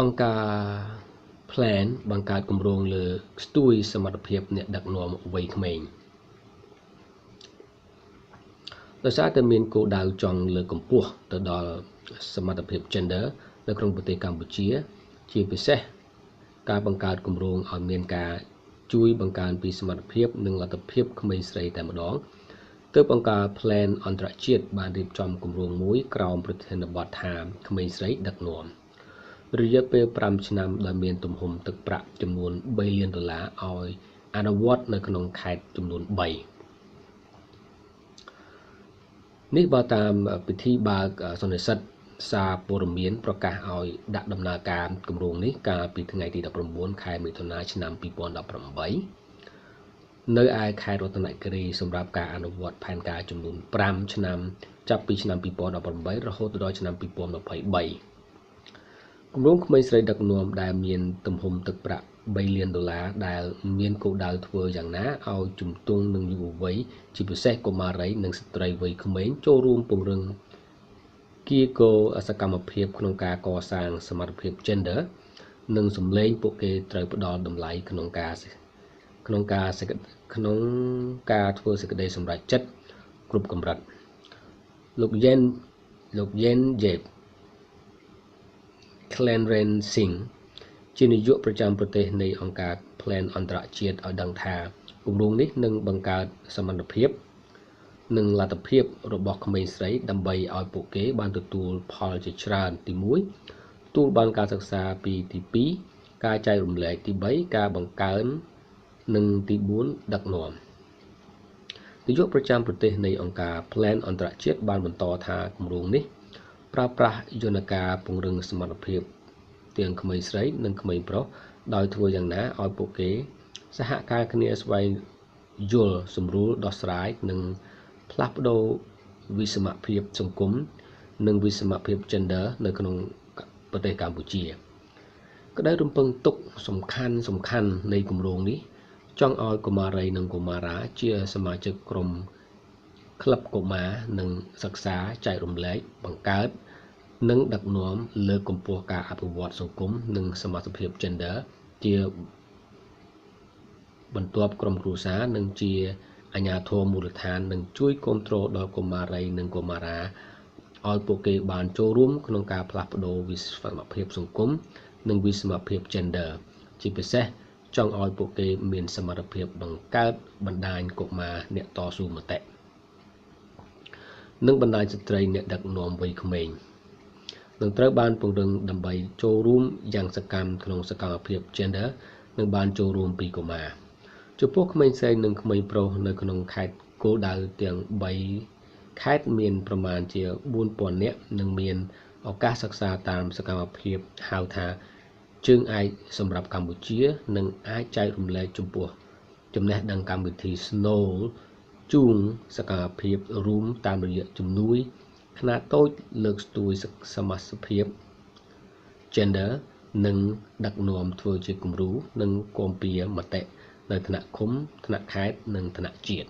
អង្គការ plan បង្កើតគម្រោងលើស្ទួយសមត្ថភាពអ្នកដឹកនាំវ័យក្មេងដោយសារតែមានគោលដៅចង់លើកកម្ពស់ទៅដល់សមត្ថភាព gender នៅក្នុងប្រទេសកម្ពុជាជាពិសេសការបង្កើតគម្រោងឲ្យមានការជួយបង្កើនពីសមត្ថភាពនិងលទ្ធភាពក្មេងស្រីតែម្ដងទើបអង្គការ plan អន្តរជាតិបានរៀបចំគម្រោងមួយក្រោមប្រធានបទថាក្មេងស្រីដឹកនាំរយៈពេល5ឆ្នាំដែលមានទំហំទឹកប្រាក់ចំនួន$3 លានឲ្យអនុវត្តនៅក្នុងខេត្តចំនួន3នេះបើតាមពិធីបើកសន្និសីទសារព័ត៌មានប្រកាសឲ្យដាក់ដំណើរការគម្រោងនេះកាលពីថ្ងៃទី19ខែមិថុនាឆ្នាំ2018នៅឯខេត្តរតនគិរីសម្រាប់ការអនុវត្តផែនការចំនួន5ឆ្នាំចាប់ពីឆ្នាំ2018រហូតដល់ឆ្នាំ2023គម្រោងក្មេងស្រីដឹកនាំដែលមានទំហំទឹកប្រាក់$3 លានដែលមានគោលដៅធ្វើយ៉ាងណាឲ្យជំទង់នឹងយុវវ័យជាពិសេសកុមារីនិងស្ត្រីវ័យក្មេងចូលរួមពង្រឹងគៀកោសកម្មភាពក្នុងការកសាងសមត្ថភាព gender និងសម្លេងពួកគេត្រូវផ្ដល់តម្លៃក្នុងការធ្វើសេចក្តីសម្រេចចិត្តគ្រប់កម្រិតលោក Yen Jeb Clanren Singh ជានាយកប្រចាំប្រទេសនៃអង្គការ Plan អន្តរជាតិឲ្យដឹងថាគម្រោងនេះនឹងបង្កើតសមត្ថភាពនិងលទ្ធភាពរបស់ក្មេងស្រីដើម្បីឲ្យពួកគេបានទទួលផលជាច្រើនទី1ទទួលបានការសិក្សាពីទី2ការចែករំលែកទី3ការបង្កើននិងទី4ដឹកនាំនាយកប្រចាំប្រទេសនៃអង្គការ Plan អន្តរជាតិបានបន្តថាគម្រោងនេះប្រើប្រាស់យន្តការពង្រឹងសមត្ថភាពទាំងក្មេងស្រីនិងក្មេងប្រុសដោយធ្វើយ៉ាងណាឲ្យពួកគេសហការគ្នាស្វែងយល់សម្រួលដោះស្រាយនិងផ្លាស់ប្ដូរវិសមភាពសង្គមនិងវិសមភាព gender នៅក្នុងប្រទេសកម្ពុជាក្តីរំពឹងទុកសំខាន់នៃគម្រោងនេះចង់ឲ្យកុមារីនិងកុមារាជាសមាជិកក្រុមក្លឹបកុមារនិងសិក្សាចែករំលែកបង្កើតនិងដឹកនាំលើកកម្ពស់ការអភិវឌ្ឍសង្គមនិងសមត្ថភាព gender ជាបន្ទាប់ក្រុមគ្រួសារនិងជាអាជ្ញាធរមូលដ្ឋាននឹងជួយគាំទ្រដល់កុមារីនិងកុមារាឲ្យពួកគេបានចូលរួមក្នុងការផ្លាស់ប្ដូរវិសមភាពសង្គមនិងវិសមភាព gender ជាពិសេសចង់ឲ្យពួកគេមានសមត្ថភាពបង្កើតបណ្ដាញកុមារអ្នកតស៊ូមតិនិងបណ្ដាញស្ត្រីអ្នកដឹកនាំវ័យក្មេងនឹងត្រូវបានពង្រឹងដើម្បីចូលរួមយ៉ាងសកម្មក្នុងសកម្មភាព gender និងបានចូលរួមពីកុមារចំពោះក្មេងស្រីនិងក្មេងប្រុសនៅក្នុងខេត្តគោលដៅទាំង3ខេត្តមានប្រមាណជា 4,000 នាក់និងមានឱកាសសិក្សាតាមសកម្មភាពហៅថាជើងឯកសម្រាប់កម្ពុជានិងអាចចែករំលែកចំពោះចំណេះដឹងកម្មវិធី Snow ជួងសកម្មភាពរួមតាមរយៈជំនួយខ្នាតតូចលើកស្ទួយសមត្ថភាព gender និងដឹកនាំធ្វើជាគំរូនិងគាំពារមតិនៅថ្នាក់ឃុំថ្នាក់ខេត្តនិងថ្នាក់ជាតិ